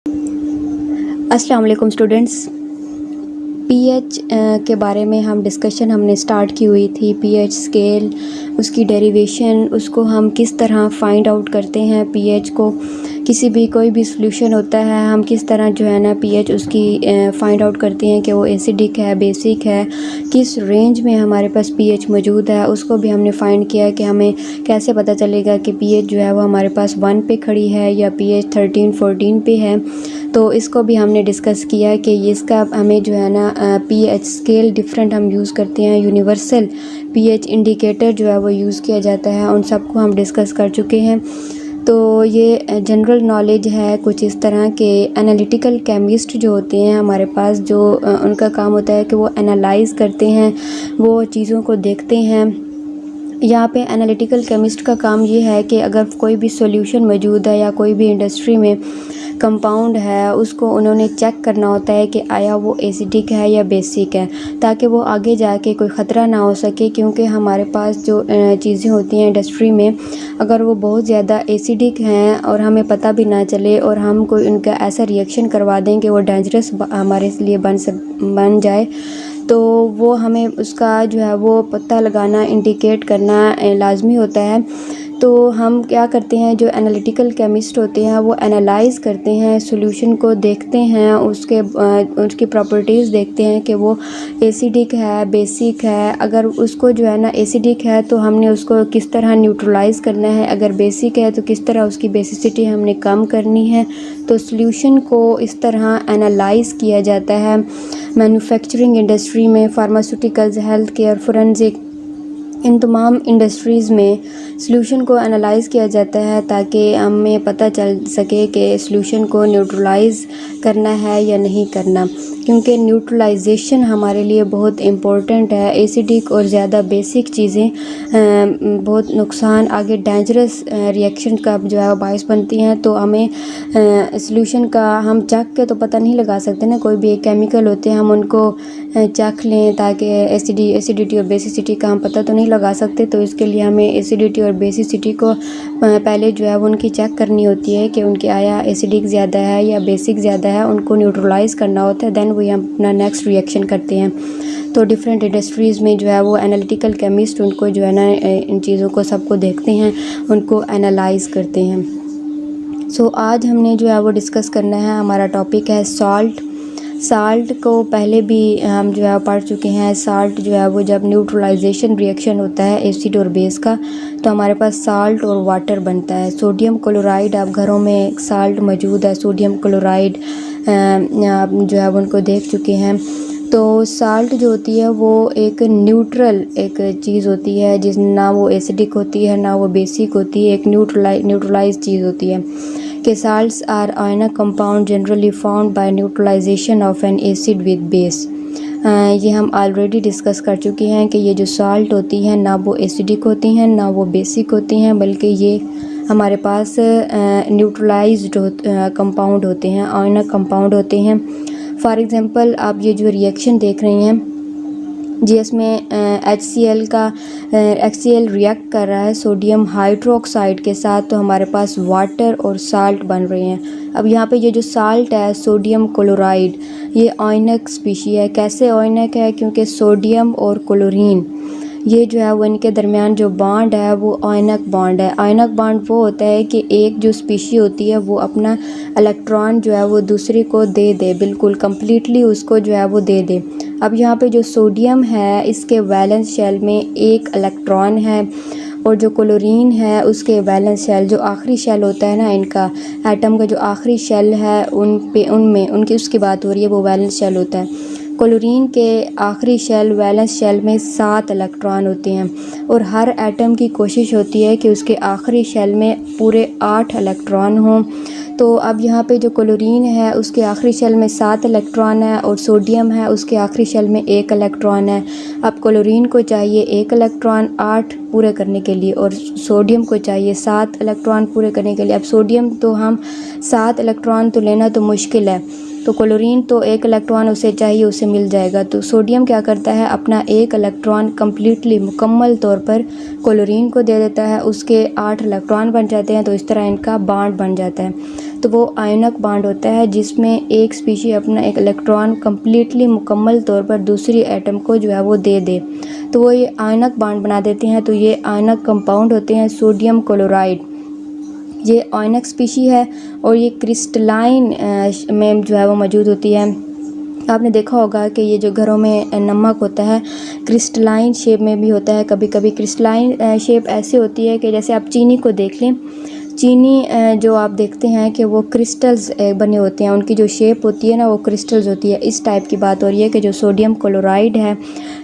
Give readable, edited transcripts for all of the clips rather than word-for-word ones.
अस्सलाम वालेकुम students. PH के बारे में हमने स्टार्ट की हुई थी। पीएच स्केल, उसकी डेरिवेशन, उसको हम किस तरह फाइंड आउट करते हैं। पीएच को कोई भी सॉल्यूशन होता है, हम किस तरह जो है ना पीएच उसकी फाइंड आउट करते हैं कि वो एसिडिक है, बेसिक है, किस रेंज में हमारे पास पीएच मौजूद है। उसको भी हमने फाइंड किया कि हमें कैसे पता चलेगा कि पीएच जो है वो हमारे पास 1 पे खड़ी है या पीएच 13-14 पे है। तो इसको भी हमने डिस्कस किया कि इसका हमें जो है ना पीएच स्केल डिफरेंट हम यूज़ करते हैं। यूनिवर्सल पीएच इंडिकेटर जो है वो यूज़ किया जाता है, उन सबको हम डिस्कस कर चुके हैं। तो ये जनरल नॉलेज है कुछ इस तरह के। एनालिटिकल केमिस्ट जो होते हैं हमारे पास, जो उनका काम होता है कि वो एनालाइज़ करते हैं, वो चीज़ों को देखते हैं। यहाँ पे एनालिटिकल केमिस्ट का काम ये है कि अगर कोई भी सॉल्यूशन मौजूद है या कोई भी इंडस्ट्री में कंपाउंड है, उसको उन्होंने चेक करना होता है कि आया वो एसिडिक है या बेसिक है, ताकि वो आगे जाके कोई ख़तरा ना हो सके। क्योंकि हमारे पास जो चीज़ें होती हैं इंडस्ट्री में, अगर वो बहुत ज़्यादा एसिडिक हैं और हमें पता भी ना चले और हम कोई उनका ऐसा रिएक्शन करवा दें कि वो डेंजरस हमारे लिए बन जाए, तो वो हमें उसका जो है वो पता लगाना, इंडिकेट करना लाजमी होता है। तो हम क्या करते हैं, जो एनालिटिकल केमिस्ट होते हैं वो एनालाइज़ करते हैं, सॉल्यूशन को देखते हैं, उसकी प्रॉपर्टीज़ देखते हैं कि वो एसिडिक है, बेसिक है। अगर उसको जो है ना एसिडिक है तो हमने उसको किस तरह न्यूट्रलाइज़ करना है, अगर बेसिक है तो किस तरह उसकी बेसिसिटी हमने कम करनी है। तो सॉल्यूशन को इस तरह एनालाइज़ किया जाता है। मैन्युफैक्चरिंग इंडस्ट्री में, फार्मास्यूटिकल्स, हेल्थ केयर, फोरेंसिक, इन तमाम इंडस्ट्रीज़ में सॉल्यूशन को एनालाइज़ किया जाता है ताकि हमें पता चल सके कि सॉल्यूशन को न्यूट्रलाइज़ करना है या नहीं करना। क्योंकि न्यूट्रलाइजेशन हमारे लिए बहुत इम्पोर्टेंट है। एसिडिक और ज़्यादा बेसिक चीज़ें बहुत नुकसान, आगे डेंजरस रिएक्शन का जो है बायस बनती हैं। तो हमें सॉल्यूशन का हम चख के तो पता नहीं लगा सकते ना, कोई भी एक केमिकल होते हैं हम उनको चख लें ताकि एसिडिटी और बेसिसिटी का हम पता तो नहीं लगा सकते। तो इसके लिए हमें एसिडिटी और बेसिसिटी को पहले जो है वो उनकी चेक करनी होती है कि उनके आया एसिडिक ज़्यादा है या बेसिक ज़्यादा है, उनको न्यूट्रलाइज़ करना होता है। दैन वही हम अपना नेक्स्ट रिएक्शन करते हैं। तो डिफरेंट इंडस्ट्रीज़ में जो है वो एनालिटिकल केमिस्ट उनको जो है ना इन चीज़ों को सबको देखते हैं, उनको एनालाइज़ करते हैं। सो आज हमने जो है वो डिस्कस करना है, हमारा टॉपिक है साल्ट को पहले भी हम जो है पढ़ चुके हैं। साल्ट जो है वो जब न्यूट्रलाइजेशन रिएक्शन होता है एसिड और बेस का, तो हमारे पास साल्ट और वाटर बनता है। सोडियम क्लोराइड, आप घरों में साल्ट मौजूद है, सोडियम क्लोराइड आप जो है उनको देख चुके हैं। तो साल्ट जो होती है वो एक न्यूट्रल एक चीज़ होती है, जिस ना वो एसिडिक होती है ना वो बेसिक होती है, एक न्यूट्रलाइज चीज़ होती है। कि salts are ionic compound generally formed by neutralization of an acid with base। ये हम ऑलरेडी डिस्कस कर चुके हैं कि ये जो साल्ट होती हैं ना वो एसिडिक होती हैं ना वो बेसिक होती हैं, बल्कि ये हमारे पास न्यूट्रलाइज्ड कंपाउंड होते हैं, आयनिक कंपाउंड होते हैं। फॉर एग्ज़ाम्पल आप ये जो रिएक्शन देख रहे हैं जिसमें HCl रिएक्ट कर रहा है सोडियम हाइड्रोक्साइड के साथ, तो हमारे पास वाटर और साल्ट बन रहे हैं। अब यहाँ पे ये जो साल्ट है सोडियम क्लोराइड, ये आयनिक स्पीशी है। कैसे आयनिक है? क्योंकि सोडियम और क्लोरीन ये जो है वो इनके दरमियान जो बॉन्ड है वो आयनिक बॉन्ड है। आयनिक बॉन्ड वो होता है कि एक जो स्पीशी होती है वो अपना इलेक्ट्रॉन जो है वो दूसरी को दे दे, बिल्कुल कम्प्लीटली उसको जो है वो दे दे। अब यहाँ पे जो सोडियम है इसके वैलेंस शेल में एक इलेक्ट्रॉन है, और जो क्लोरीन है उसके वैलेंस शेल, जो आखिरी शेल होता है ना इनका एटम का जो आखिरी शेल है उनमें उनकी उसकी बात हो रही है, वो वैलेंस शेल होता है। क्लोरीन के आखिरी शेल वैलेंस शेल में 7 इलेक्ट्रॉन होते हैं, और हर एटम की कोशिश होती है कि उसके आखिरी शेल में पूरे 8 इलेक्ट्रॉन हों। तो अब यहाँ पे जो क्लोरीन है उसके आखिरी शेल में 7 इलेक्ट्रॉन है, और सोडियम है उसके आखिरी शेल में 1 इलेक्ट्रॉन है। अब क्लोरीन को चाहिए 1 इलेक्ट्रॉन 8 पूरे करने के लिए, और सोडियम को चाहिए 7 इलेक्ट्रॉन पूरे करने के लिए। अब सोडियम तो हम 7 इलेक्ट्रॉन तो लेना तो मुश्किल है, तो क्लोरीन तो एक इलेक्ट्रॉन उसे चाहिए, उसे मिल जाएगा। तो सोडियम क्या करता है, अपना एक इलेक्ट्रॉन कम्प्लीटली मुकम्मल तौर पर क्लोरीन को दे देता है, उसके 8 इलेक्ट्रॉन बन जाते हैं। तो इस तरह इनका बॉन्ड बन जाता है। तो वो आयनक बॉन्ड होता है जिसमें एक स्पीशी अपना एक इलेक्ट्रॉन कम्प्लीटली मुकम्मल तौर पर दूसरी एटम को जो है वो दे दे, तो वो ये आयनक बॉन्ड बना देते हैं। तो ये आयनक कंपाउंड होते हैं सोडियम क्लोराइड। ये आयनक स्पीशी है और ये क्रिस्टलाइन में जो है वो मौजूद होती है। आपने देखा होगा कि ये जो घरों में नमक होता है क्रिस्टलाइन शेप में भी होता है। कभी कभी क्रिस्टलाइन शेप ऐसे होती है कि जैसे आप चीनी को देख लें, चीनी जो आप देखते हैं कि वो क्रिस्टल्स बने होते हैं, उनकी जो शेप होती है ना वो क्रिस्टल्स होती है। इस टाइप की बात हो रही है कि जो सोडियम क्लोराइड है,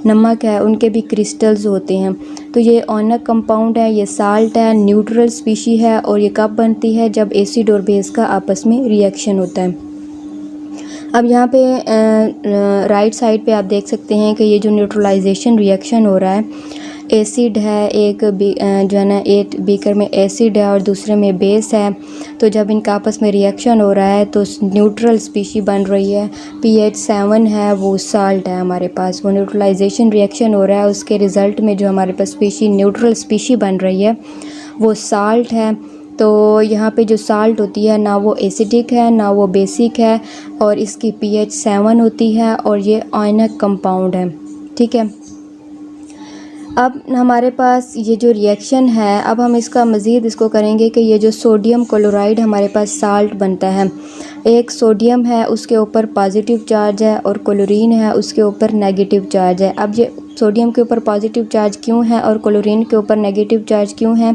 नमक है, उनके भी क्रिस्टल्स होते हैं। तो ये आयनक कंपाउंड है, ये साल्ट है, न्यूट्रल स्पीशी है। और ये कब बनती है, जब एसिड और बेस का आपस में रिएक्शन होता है। अब यहाँ पे राइट साइड पे आप देख सकते हैं कि ये जो न्यूट्रलाइजेशन रिएक्शन हो रहा है, एसिड है एक जो है ना, एक बीकर में एसिड है और दूसरे में बेस है। तो जब इनका आपस में रिएक्शन हो रहा है तो न्यूट्रल स्पीशी बन रही है। pH 7 है, वो साल्ट है हमारे पास। वो न्यूट्रलाइजेशन रिएक्शन हो रहा है, उसके रिज़ल्ट में जो हमारे पास स्पीशी न्यूट्रल स्पीशी बन रही है वो साल्ट है। तो यहाँ पे जो साल्ट होती है ना वो एसिडिक है ना वो बेसिक है, और इसकी pH 7 होती है और ये आयनक कंपाउंड है। ठीक है, अब हमारे पास ये जो रिएक्शन है, अब हम इसका मज़ीद इसको करेंगे कि ये जो सोडियम क्लोराइड हमारे पास साल्ट बनता है, एक सोडियम है उसके ऊपर पॉजिटिव चार्ज है और क्लोरीन है उसके ऊपर नेगेटिव चार्ज है। अब ये सोडियम के ऊपर पॉजिटिव चार्ज क्यों है और क्लोरीन के ऊपर नेगेटिव चार्ज क्यों है,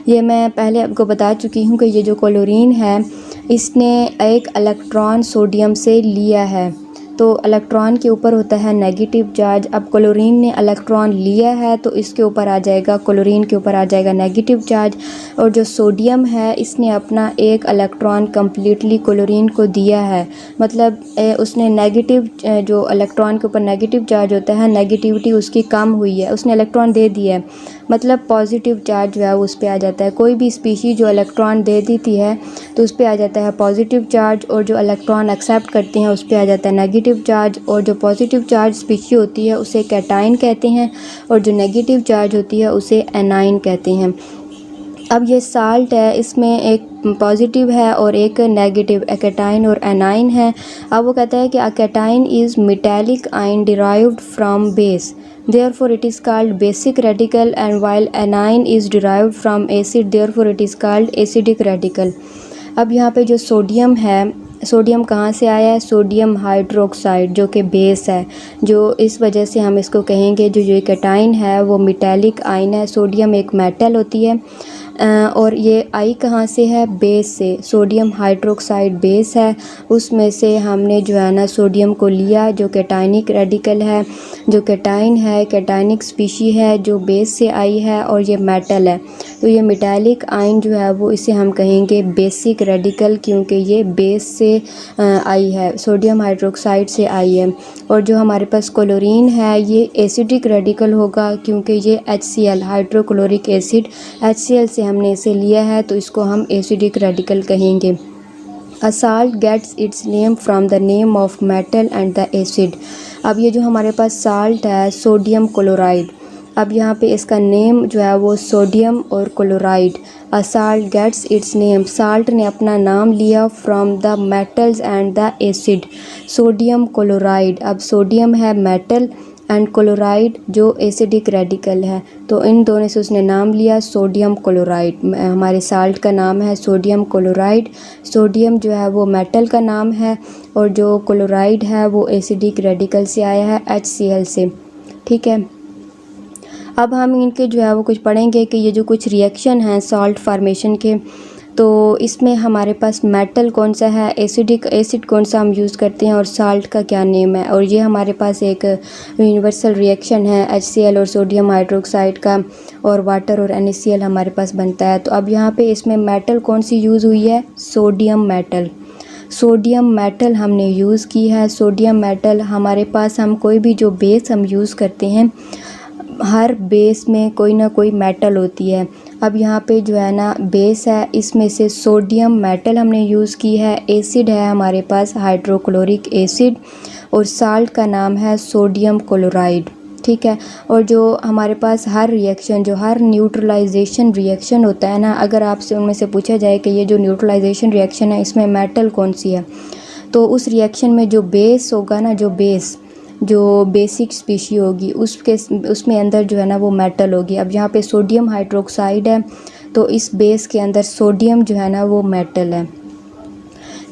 ये मैं पहले आपको बता चुकी हूँ कि ये जो क्लोरीन है इसने एक इलेक्ट्रॉन सोडियम से लिया है, तो इलेक्ट्रॉन के ऊपर होता है नेगेटिव चार्ज। अब क्लोरीन ने इलेक्ट्रॉन लिया है तो इसके ऊपर आ जाएगा, क्लोरीन के ऊपर आ जाएगा नेगेटिव चार्ज। और जो सोडियम है इसने अपना एक इलेक्ट्रॉन कम्प्लीटली क्लोरीन को दिया है, मतलब उसने नेगेटिव, जो इलेक्ट्रॉन के ऊपर नेगेटिव चार्ज होता है, नेगेटिविटी उसकी कम हुई है, उसने इलेक्ट्रॉन दे दिया है, मतलब पॉजिटिव चार्ज जो है उस पर आ जाता है। कोई भी स्पीशी जो इलेक्ट्रॉन दे देती है तो उस पर आ जाता है पॉजिटिव चार्ज, और जो इलेक्ट्रॉन एक्सेप्ट करते हैं उस पर आ जाता है नेगेटिव चार्ज। और जो पॉजिटिव चार्ज स्पीशी होती है उसे कैटाइन कहते हैं और जो नेगेटिव चार्ज होती है उसे एनाइन कहते हैं। अब ये साल्ट है, इसमें एक पॉजिटिव है और एक नेगेटिव, कैटाइन और एनाइन है। अब वो कहता है कि a cation is metallic ion derived from base, therefore it is called basic radical, and while anion is derived from acid, therefore it is called acidic radical। अब यहाँ पे जो सोडियम है, सोडियम कहाँ से आया है, सोडियम हाइड्रोक्साइड जो कि बेस है, जो इस वजह से हम इसको कहेंगे जो कैटाइन है वो मेटालिक आयन है। सोडियम एक मेटल होती है और ये आई कहाँ से है, बेस से। सोडियम हाइड्रोक्साइड बेस है, उसमें से हमने जो है ना सोडियम को लिया जो कैटाइनिक रेडिकल है। जो कैटाइन है कैटाइनिक स्पीशी है जो बेस से आई है और ये मेटल है, तो ये मेटालिक आयन जो है वो इसे हम कहेंगे बेसिक रेडिकल, क्योंकि ये बेस से आई है, सोडियम हाइड्रोक्साइड से आई है। और जो हमारे पास क्लोरीन है ये एसिडिक रेडिकल होगा, क्योंकि ये HCl हाइड्रोक्लोरिक एसिड HCl से हमने इसे लिया है, तो इसको हम एसिडिक रेडिकल कहेंगे। A salt gets its name from the name of metal and the acid। अब ये जो हमारे पास साल्ट है सोडियम क्लोराइड, अब यहाँ पे इसका नेम जो है वो सोडियम और chloride. A salt gets its name, salt ने अपना नाम लिया from the metals and the acid, sodium chloride. अब सोडियम है मेटल एंड क्लोराइड जो एसिडिक रेडिकल है, तो इन दोनों से उसने नाम लिया सोडियम क्लोराइड। हमारे साल्ट का नाम है सोडियम क्लोराइड। सोडियम जो है वो मेटल का नाम है और जो क्लोराइड है वो एसिडिक रेडिकल से आया है HCl से। ठीक है, अब हम इनके जो है वो कुछ पढ़ेंगे कि ये जो कुछ रिएक्शन हैं सॉल्ट फार्मेशन के, तो इसमें हमारे पास मेटल कौन सा है, एसिडिक एसिड कौन सा हम यूज़ करते हैं और साल्ट का क्या नेम है। और ये हमारे पास एक यूनिवर्सल रिएक्शन है HCl और सोडियम हाइड्रोक्साइड का, और वाटर और NaCl हमारे पास बनता है। तो अब यहाँ पे इसमें मेटल कौन सी यूज़ हुई है, सोडियम मेटल। सोडियम मेटल हमने यूज़ की है। सोडियम मेटल हमारे पास, हम कोई भी जो बेस हम यूज़ करते हैं, हर बेस में कोई ना कोई मेटल होती है। अब यहाँ पे जो है ना बेस है, इसमें से सोडियम मेटल हमने यूज़ की है, एसिड है हमारे पास हाइड्रोक्लोरिक एसिड, और साल्ट का नाम है सोडियम क्लोराइड। ठीक है। और जो हमारे पास हर रिएक्शन, जो हर न्यूट्रलाइजेशन रिएक्शन होता है ना, अगर आपसे उनमें से पूछा जाए कि ये जो न्यूट्रलाइजेशन रिएक्शन है इसमें मेटल कौन सी है, तो उस रिएक्शन में जो बेस होगा ना, जो बेसिक स्पीशी होगी उसमें अंदर जो है ना वो मेटल होगी। अब यहाँ पे सोडियम हाइड्रोक्साइड है, तो इस बेस के अंदर सोडियम जो है ना वो मेटल है।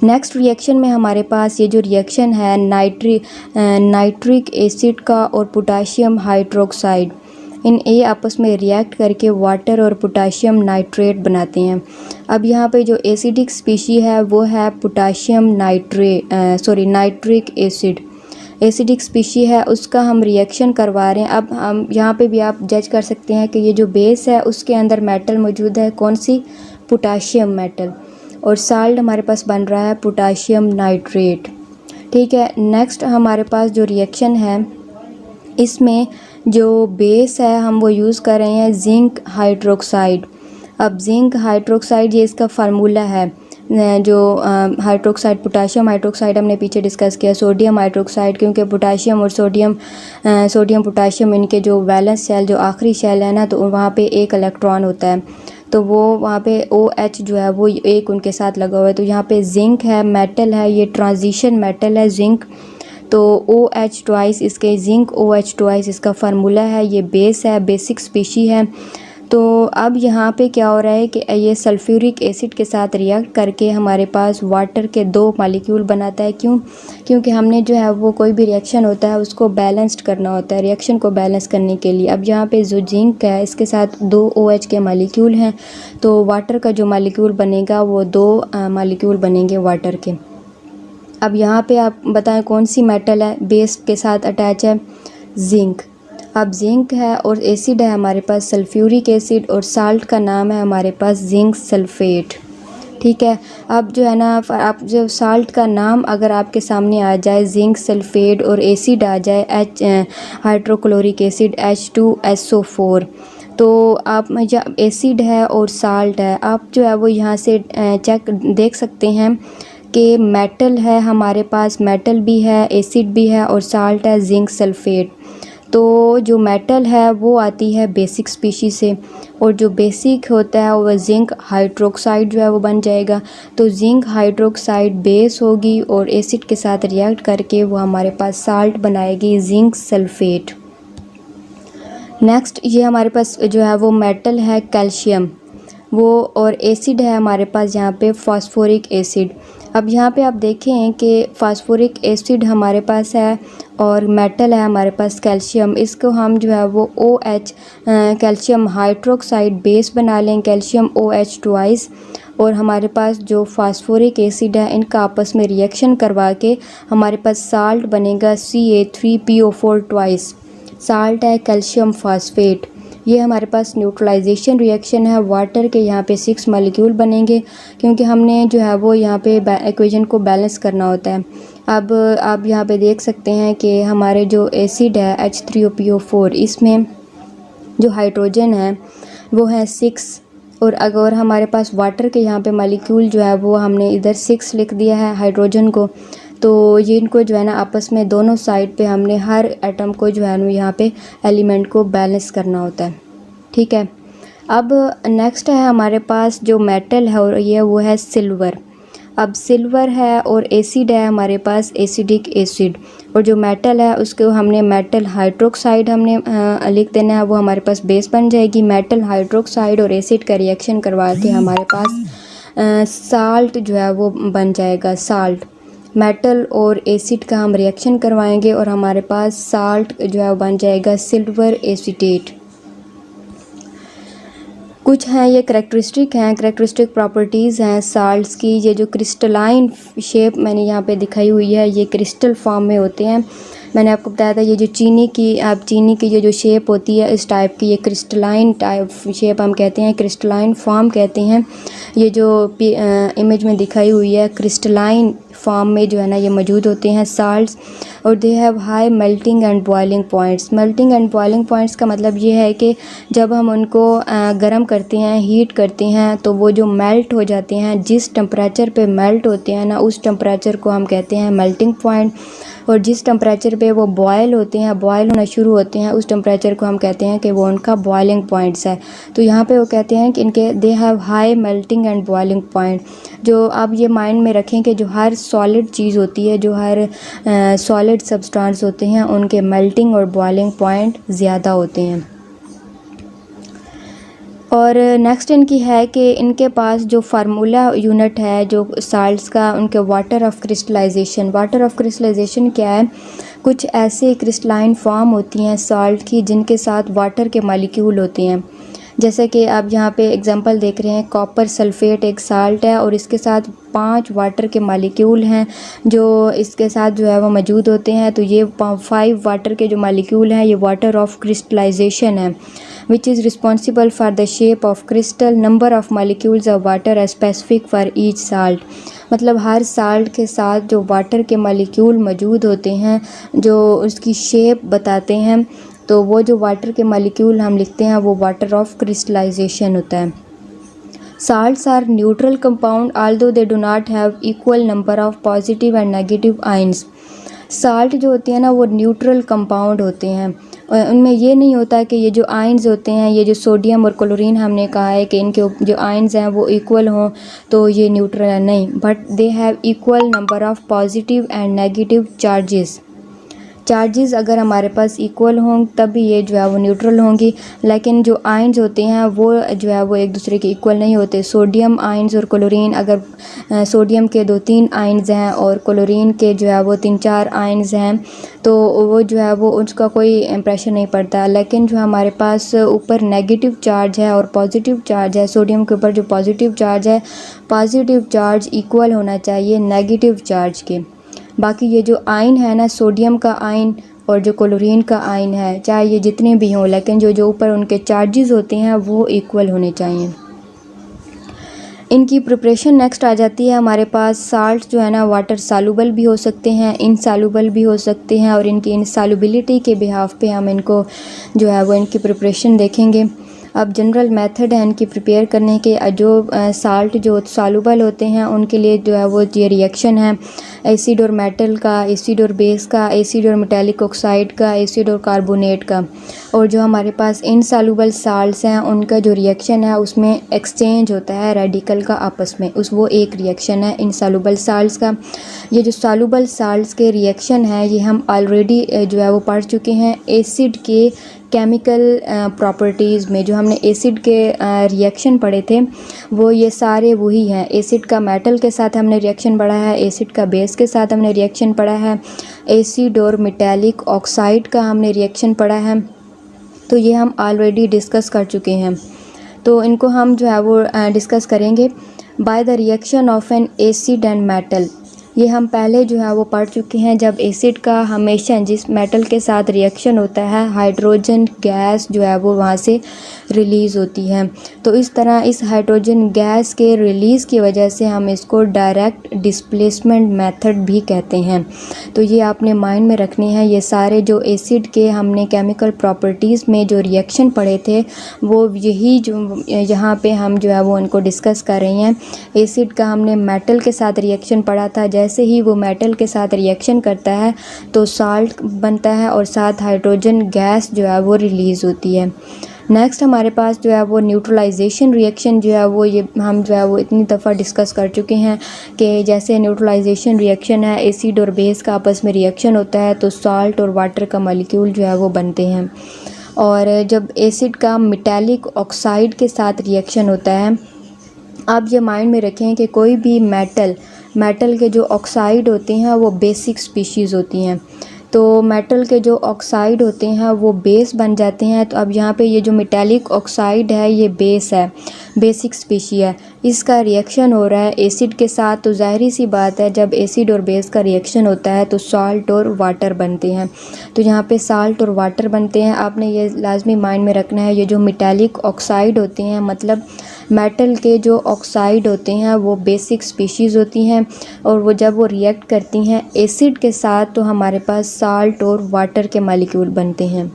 नेक्स्ट रिएक्शन में हमारे पास ये जो रिएक्शन है नाइट्रिक एसिड का और पोटाशियम हाइड्रोक्साइड, इन ये आपस में रिएक्ट करके वाटर और पोटाशियम नाइट्रेट बनाते हैं। अब यहाँ पे जो एसिडिक स्पीशी है वो है potassium nitric acid, acidic species है, उसका हम रिएक्शन करवा रहे हैं। अब हम यहाँ पे भी आप जज कर सकते हैं कि ये जो बेस है उसके अंदर मेटल मौजूद है, कौन सी, पोटाशियम मेटल, और साल्ट हमारे पास बन रहा है पोटाशियम नाइट्रेट। ठीक है। नेक्स्ट हमारे पास जो रिएक्शन है इसमें जो बेस है हम वो यूज़ कर रहे हैं जिंक हाइड्रोक्साइड। अब जिंक हाइड्रोक्साइड ये इसका फार्मूला है, जो हाइड्रोक्साइड पोटाशियम हाइड्रोक्साइड हमने पीछे डिस्कस किया, सोडियम हाइड्रोक्साइड, क्योंकि पोटाशियम और सोडियम पोटाशियम इनके जो वैलेंस शेल, जो आखिरी शेल है ना, तो वहाँ पे एक इलेक्ट्रॉन होता है, तो वो वहाँ पे OH जो है वो एक उनके साथ लगा हुआ है। तो यहाँ पे जिंक है, मेटल है, ये ट्रांजिशन मेटल है जिंक, तो OH ट्वाइस इसके जिंक OH ट्वाइस इसका फार्मूला है, ये बेस है, बेसिक स्पीशी है। तो अब यहाँ पे क्या हो रहा है कि ये सल्फ्यूरिक एसिड के साथ रिएक्ट करके हमारे पास वाटर के 2 मॉलिक्यूल बनाता है। क्योंकि हमने जो है वो कोई भी रिएक्शन होता है उसको बैलेंस्ड करना होता है, रिएक्शन को बैलेंस करने के लिए। अब यहाँ पे जो जिंक है इसके साथ 2 OH के मॉलिक्यूल हैं, तो वाटर का जो मॉलिक्यूल बनेगा वो 2 मॉलिक्यूल बनेंगे वाटर के। अब यहाँ पे आप बताएं कौन सी मेटल है बेस के साथ अटैच है, जिंक। अब जिंक है और एसिड है हमारे पास सल्फ्यूरिक एसिड, और साल्ट का नाम है हमारे पास जिंक सल्फेट। ठीक है। अब जो है ना आप जो साल्ट का नाम अगर आपके सामने आ जाए जिंक सल्फेट और एसिड आ जाए हाइड्रोक्लोरिक एसिड H2SO4, तो आप जब एसिड है और साल्ट है, आप जो है वो यहाँ से चेक देख सकते हैं कि मेटल है हमारे पास, मेटल भी है, एसिड भी है, और साल्ट है जिंक सल्फेट। तो जो मेटल है वो आती है बेसिक स्पीशी से, और जो बेसिक होता है वो जिंक हाइड्रोक्साइड जो है वो बन जाएगा। तो जिंक हाइड्रोक्साइड बेस होगी और एसिड के साथ रिएक्ट करके वो हमारे पास साल्ट बनाएगी जिंक सल्फेट। नेक्स्ट ये हमारे पास जो है वो मेटल है कैल्शियम, वो, और एसिड है हमारे पास यहाँ पे फास्फोरिक एसिड। अब यहाँ पे आप देखें कि फास्फोरिक एसिड हमारे पास है और मेटल है हमारे पास कैल्शियम, इसको हम जो है वो OH कैल्शियम हाइड्रोक्साइड बेस बना लें, कैल्शियम OH ट्वाइस, और हमारे पास जो फास्फोरिक एसिड है इनका आपस में रिएक्शन करवा के हमारे पास साल्ट बनेगा Ca3PO4 ट्वाइस, साल्ट है कैल्शियम फास्फेट। ये हमारे पास न्यूट्रलाइजेशन रिएक्शन है, वाटर के यहाँ पे 6 मॉलिक्यूल बनेंगे, क्योंकि हमने जो है वो यहाँ पे इक्वेशन को बैलेंस करना होता है। अब आप यहाँ पे देख सकते हैं कि हमारे जो एसिड है H3PO4, इसमें जो हाइड्रोजन है वो है 6, और अगर हमारे पास वाटर के यहाँ पे मॉलिक्यूल जो है वो हमने इधर 6 लिख दिया है हाइड्रोजन को, तो ये इनको जो है ना आपस में दोनों साइड पे हमने हर एटम को जो है ना यहाँ पे एलिमेंट को बैलेंस करना होता है। ठीक है। अब नेक्स्ट है हमारे पास जो मेटल है और ये वो है सिल्वर। अब सिल्वर है और एसिड है हमारे पास एसिडिक एसिड, और जो मेटल है उसको हमने मेटल हाइड्रोक्साइड हमने लिख देना है, वो हमारे पास बेस बन जाएगी। मेटल हाइड्रोक्साइड और एसिड का रिएक्शन करवा के हमारे पास साल्ट जो है वो बन जाएगा, साल्ट। मेटल और एसिड का हम रिएक्शन करवाएंगे और हमारे पास साल्ट जो है वो बन जाएगा सिल्वर एसीटेट। कुछ हैं ये करेक्टरिस्टिक प्रॉपर्टीज़ हैं साल्ट्स की। ये जो क्रिस्टलाइन शेप मैंने यहाँ पे दिखाई हुई है, ये क्रिस्टल फॉर्म में होते हैं। मैंने आपको बताया था ये जो चीनी की जो शेप होती है इस टाइप की, ये क्रिस्टलाइन टाइप शेप हम कहते हैं, क्रिस्टलाइन फॉर्म कहते हैं। ये जो इमेज में दिखाई हुई है क्रिस्टलाइन फॉर्म में जो है ना ये मौजूद होते हैं साल्ट्स, और they have high melting and boiling points. Melting and boiling points का मतलब ये है कि जब हम उनको गर्म करते हैं, हीट करते हैं, तो वो जो मेल्ट हो जाते हैं, जिस टेम्परेचर पे मेल्ट होते हैं ना उस टेम्परेचर को हम कहते हैं मेल्टिंग पॉइंट, और जिस टेम्परेचर पे वो बॉयल होते हैं, बॉयल होना शुरू होते हैं, उस टेम्परेचर को हम कहते हैं कि वो उनका बॉइलिंग पॉइंट्स है। तो यहाँ पे वो कहते हैं कि इनके they have high melting and boiling point. जो आप ये माइंड में रखें कि जो हर सॉलिड चीज़ होती है, जो हर सॉलिड सब्सटेंस होते हैं, उनके मेल्टिंग और बॉइलिंग पॉइंट ज़्यादा होते हैं। और नेक्स्ट इनकी है कि इनके पास जो फार्मूला यूनिट है जो साल्ट्स का, उनके water of crystallization. Water of crystallization क्या है? कुछ ऐसे क्रिस्टलाइन फॉर्म होती हैं साल्ट की जिनके साथ वाटर के मॉलिक्यूल होते हैं। जैसे कि आप यहाँ पे एग्जांपल देख रहे हैं, कॉपर सल्फेट एक साल्ट है और इसके साथ 5 वाटर के मॉलिक्यूल हैं जो इसके साथ जो है वो मौजूद होते हैं। तो ये 5 वाटर के जो मॉलिक्यूल हैं ये वाटर ऑफ क्रिस्टलाइजेशन है, which is responsible for the shape of crystal. Number of molecules of water are specific for each salt. मतलब हर साल्ट के साथ जो वाटर के मॉलिक्यूल मौजूद होते हैं जो उसकी शेप बताते हैं, तो वो जो वाटर के मॉलिक्यूल हम लिखते हैं वो वाटर ऑफ क्रिस्टलाइजेशन होता है। Salts are neutral compound although they do not have equal number of positive and negative ions. Salt जो होती है ना वो न्यूट्रल कंपाउंड होते हैं, उनमें ये नहीं होता कि ये जो आयंस होते हैं, ये जो सोडियम और क्लोरीन हमने कहा है कि इनके जो आयंस हैं वो इक्वल हों तो ये न्यूट्रल है, नहीं, but they have equal number of positive and negative charges. अगर हमारे पास इक्वल हों तब भी ये जो है वो न्यूट्रल होंगी, लेकिन जो आयंस होते हैं वो जो है वो एक दूसरे के इक्वल नहीं होते। सोडियम आयंस और क्लोरीन, अगर सोडियम के 2-3 आयंस हैं और क्लोरीन के जो है वो 3-4 आयंस हैं तो वो जो है वो उसका कोई इम्प्रेशन नहीं पड़ता। लेकिन जो हमारे पास ऊपर नेगेटिव चार्ज है और पॉजिटिव चार्ज है, सोडियम के ऊपर जो पॉजिटिव चार्ज है, पॉजिटिव चार्ज इक्वल होना चाहिए नेगेटिव चार्ज के। बाकी ये जो आयन है ना, सोडियम का आयन और जो क्लोरीन का आयन है, चाहे ये जितने भी हों, लेकिन जो ऊपर उनके चार्जेस होते हैं वो इक्वल होने चाहिए। इनकी प्रिपरेशन नेक्स्ट आ जाती है हमारे पास। साल्ट जो है ना वाटर सालुबल भी हो सकते हैं, इनसालुबल भी हो सकते हैं, और इनकी इनसालुबिलिटी के बिहाफ पे हम इनको जो है वो इनकी प्रिपरेशन देखेंगे। अब जनरल मेथड है इनकी प्रिपेयर करने के। जो साल्ट जो सालुबल होते हैं उनके लिए जो है वो ये रिएक्शन है एसिड और मेटल का, एसिड और बेस का, एसिड और मेटालिक ऑक्साइड का, एसिड और कार्बोनेट का। और जो हमारे पास इनसालुबल साल्ट्स हैं उनका जो रिएक्शन है उसमें एक्सचेंज होता है रेडिकल का आपस में, वो एक रिएक्शन है इनसालुबल साल्ट्स का। ये जो सालुबल साल्ट्स के रिएक्शन है ये हम ऑलरेडी जो है वो पढ़ चुके हैं एसिड के केमिकल प्रॉपर्टीज़ में। जो हमने एसिड के रिएक्शन पढ़े थे वो ये सारे वही हैं। एसिड का मेटल के साथ हमने रिएक्शन पढ़ा है, एसिड का बेस के साथ हमने रिएक्शन पढ़ा है, एसिड और मेटालिक ऑक्साइड का हमने रिएक्शन पढ़ा है। तो ये हम ऑलरेडी डिस्कस कर चुके हैं, तो इनको हम जो है वो डिस्कस करेंगे। By the reaction of N acid and metal, ये हम पहले जो है वो पढ़ चुके हैं। जब एसिड का हमेशा जिस मेटल के साथ रिएक्शन होता है हाइड्रोजन गैस जो है वो वहाँ से रिलीज़ होती है, तो इस तरह इस हाइड्रोजन गैस के रिलीज़ की वजह से हम इसको डायरेक्ट डिस्प्लेसमेंट मेथड भी कहते हैं। तो ये आपने माइंड में रखने हैं। ये सारे जो एसिड के हमने केमिकल प्रॉपर्टीज़ में जो रिएक्शन पढ़े थे वो यही जो यहाँ पे हम जो है वो उनको डिस्कस कर रहे हैं। एसिड का हमने मेटल के साथ रिएक्शन पढ़ा था, जैसे ही वो मेटल के साथ रिएक्शन करता है तो साल्ट बनता है और साथ हाइड्रोजन गैस जो है वो रिलीज़ होती है। नेक्स्ट हमारे पास जो है वो न्यूट्रलाइजेशन रिएक्शन जो है वो ये हम जो है वो इतनी दफ़ा डिस्कस कर चुके हैं कि जैसे न्यूट्रलाइजेशन रिएक्शन है, एसिड और बेस का आपस में रिएक्शन होता है तो साल्ट और वाटर का मॉलिक्यूल जो है वो बनते हैं। और जब एसिड का मेटालिक ऑक्साइड के साथ रिएक्शन होता है, आप ये माइंड में रखें कि कोई भी मेटल के जो ऑक्साइड होते हैं वो बेसिक स्पीशीज़ होती हैं, तो मेटल के जो ऑक्साइड होते हैं वो बेस बन जाते हैं। तो अब यहाँ पे ये जो मेटालिक ऑक्साइड है ये बेस है, बेसिक स्पीशी है, इसका रिएक्शन हो रहा है एसिड के साथ, तो ज़ाहिर सी बात है जब एसिड और बेस का रिएक्शन होता है तो सॉल्ट और वाटर बनते हैं। तो यहाँ पे सॉल्ट और वाटर बनते हैं। आपने ये लाजमी माइंड में रखना है, ये जो मेटालिक ऑक्साइड होते हैं, मतलब मेटल के जो ऑक्साइड होते हैं वो बेसिक स्पीशीज़ होती हैं, और वो जब वो रिएक्ट करती हैं एसिड के साथ तो हमारे पास सॉल्ट और वाटर के मालिक्यूल बनते हैं।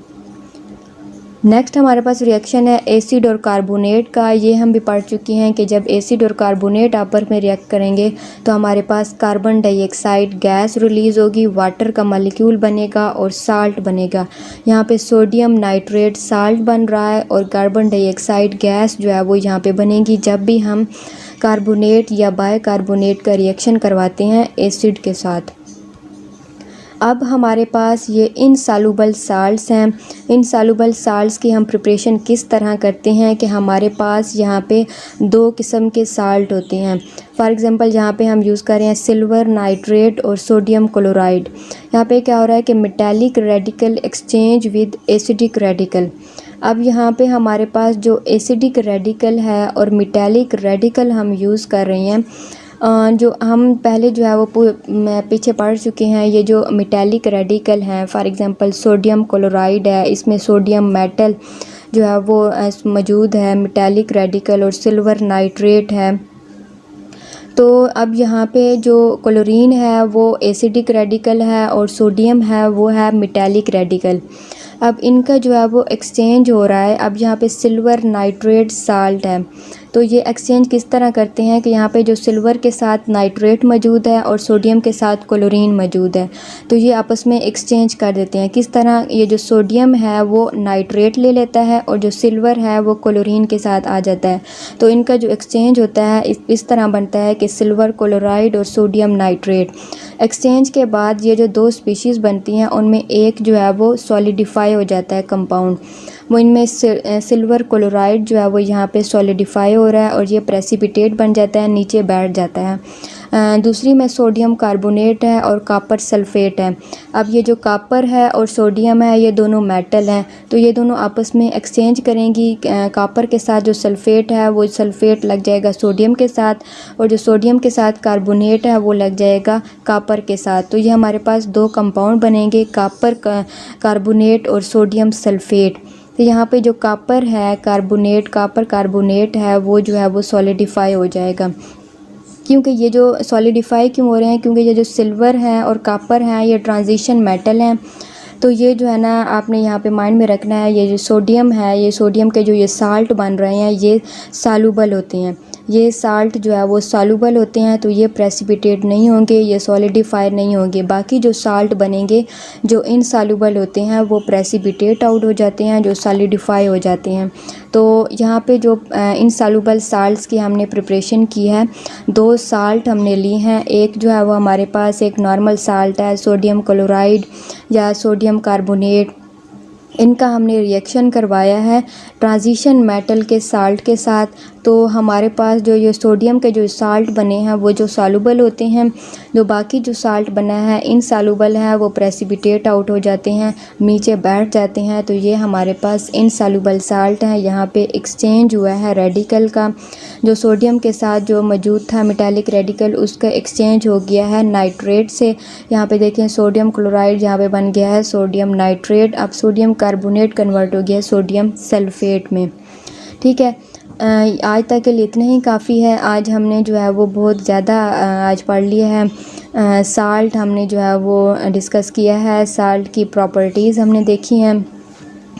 नेक्स्ट हमारे पास रिएक्शन है एसिड और कार्बोनेट का। ये हम भी पढ़ चुके हैं कि जब एसिड और कार्बोनेट आपस में रिएक्ट करेंगे तो हमारे पास कार्बन डाइऑक्साइड गैस रिलीज़ होगी, वाटर का मॉलिक्यूल बनेगा और साल्ट बनेगा। यहाँ पे सोडियम नाइट्रेट साल्ट बन रहा है और कार्बन डाइऑक्साइड गैस जो है वो यहाँ पे बनेगी जब भी हम कार्बोनेट या बाइकार्बोनेट का रिएक्शन करवाते हैं एसिड के साथ। अब हमारे पास ये इनसॉल्युबल साल्ट्स हैं। इनसॉल्युबल साल्ट्स की हम प्रिपरेशन किस तरह करते हैं कि हमारे पास यहाँ पे 2 किस्म के साल्ट होते हैं। फॉर एग्ज़ाम्पल यहाँ पे हम यूज़ कर रहे हैं सिल्वर नाइट्रेट और सोडियम क्लोराइड। यहाँ पे क्या हो रहा है कि metallic radical exchange with acidic radical. अब यहाँ पे हमारे पास जो एसिडिक रेडिकल है और मेटालिक रेडिकल हम यूज़ कर रहे हैं, जो हम पहले जो है वो पीछे पढ़ चुके हैं। ये जो मेटालिक रेडिकल हैं, फॉर एग्ज़ाम्पल सोडियम क्लोराइड है, इसमें सोडियम मेटल जो है वो मौजूद है मेटालिक रेडिकल, और सिल्वर नाइट्रेट है। तो अब यहाँ पे जो क्लोरीन है वो एसिडिक रेडिकल है और सोडियम है वो है मेटालिक रेडिकल। अब इनका जो है वो एक्सचेंज हो रहा है। अब यहाँ पे सिल्वर नाइट्रेट साल्ट है, तो ये एक्सचेंज किस तरह करते हैं कि यहाँ पे जो सिल्वर के साथ नाइट्रेट मौजूद है और सोडियम के साथ क्लोरीन मौजूद है, तो ये आपस में एक्सचेंज कर देते हैं। किस तरह, ये जो सोडियम है वो नाइट्रेट ले लेता है और जो सिल्वर है वो क्लोरीन के साथ आ जाता है। तो इनका जो एक्सचेंज होता है इस तरह बनता है कि सिल्वर क्लोराइड और सोडियम नाइट्रेट। एक्सचेंज के बाद ये जो 2 स्पीशीज़ बनती हैं उनमें एक जो है वो सॉलिडिफाई हो जाता है कंपाउंड। वो इनमें सिल्वर क्लोराइड जो है वो यहाँ पे सॉलिडिफाई हो रहा है और ये प्रेसिपिटेट बन जाता है, नीचे बैठ जाता है। दूसरी में सोडियम कार्बोनेट है और कॉपर सल्फ़ेट है। अब ये जो कॉपर है और सोडियम है ये दोनों मेटल हैं, तो ये दोनों आपस में एक्सचेंज करेंगी। कॉपर के साथ जो सल्फ़ेट है वो सल्फ़ेट लग जाएगा सोडियम के साथ, और जो सोडियम के साथ कार्बोनेट है वो लग जाएगा कॉपर के साथ। तो ये हमारे पास 2 कंपाउंड बनेंगे, कॉपर कार्बोनेट और सोडियम सल्फ़ेट। तो यहाँ पे जो कॉपर है कार्बोनेट, कॉपर कार्बोनेट है वो जो है वो सॉलिडिफाई हो जाएगा। क्योंकि ये जो सॉलिडिफाई क्यों हो रहे हैं, क्योंकि ये जो सिल्वर है और कॉपर है ये ट्रांजिशन मेटल हैं। तो ये जो है ना आपने यहाँ पे माइंड में रखना है, ये जो सोडियम है, ये सोडियम के जो ये साल्ट बन रहे हैं ये सॉल्युबल होते हैं। ये साल्ट जो है वो सॉल्युबल होते हैं, तो ये प्रेसिपिटेट नहीं होंगे, ये सॉलिडिफाई नहीं होंगे। बाकी जो साल्ट बनेंगे जो इनसॉल्युबल होते हैं वो प्रेसिपिटेट आउट हो जाते हैं, जो सॉलिडिफाई हो जाते हैं। तो यहाँ पे जो इनसॉल्युबल साल्ट्स की हमने प्रिपरेशन की है, 2 साल्ट हमने ली हैं। एक जो है वो हमारे पास एक नॉर्मल साल्ट है सोडियम क्लोराइड या सोडियम कार्बोनेट, इनका हमने रिएक्शन करवाया है ट्रांजिशन मेटल के साल्ट के साथ। तो हमारे पास जो ये सोडियम के जो साल्ट बने हैं वो जो सॉल्युबल होते हैं, जो बाकी जो साल्ट बना है इनसॉल्युबल है वो प्रेसिपिटेट आउट हो जाते हैं, नीचे बैठ जाते हैं। तो ये हमारे पास इनसॉल्युबल साल्ट हैं। यहाँ पे एक्सचेंज हुआ है रेडिकल का, जो सोडियम के साथ जो मौजूद था मेटालिक रेडिकल उसका एक्सचेंज हो गया है नाइट्रेट से। यहाँ पे देखें सोडियम क्लोराइड यहाँ पे बन गया है सोडियम नाइट्रेट, अब सोडियम कार्बोनेट कन्वर्ट हो गया सोडियम सल्फ़ेट में। ठीक है, आज तक के लिए इतना ही काफ़ी है। आज हमने जो है वो बहुत ज़्यादा आज पढ़ लिया है। साल्ट हमने जो है वो डिस्कस किया है, साल्ट की प्रॉपर्टीज़ हमने देखी हैं,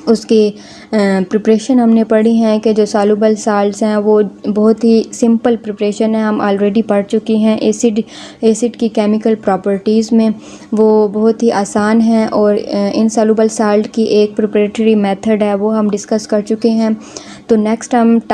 उसकी प्रिपरेशन हमने पढ़ी है कि जो सॉल्युबल साल्ट्स हैं वो बहुत ही सिंपल प्रिपरेशन है, हम ऑलरेडी पढ़ चुकी हैं। एसिड की केमिकल प्रॉपर्टीज़ में वो बहुत ही आसान है, और इनसॉल्युबल साल्ट की एक प्रिपरेटरी मेथड है वो हम डिस्कस कर चुके हैं। तो नेक्स्ट हम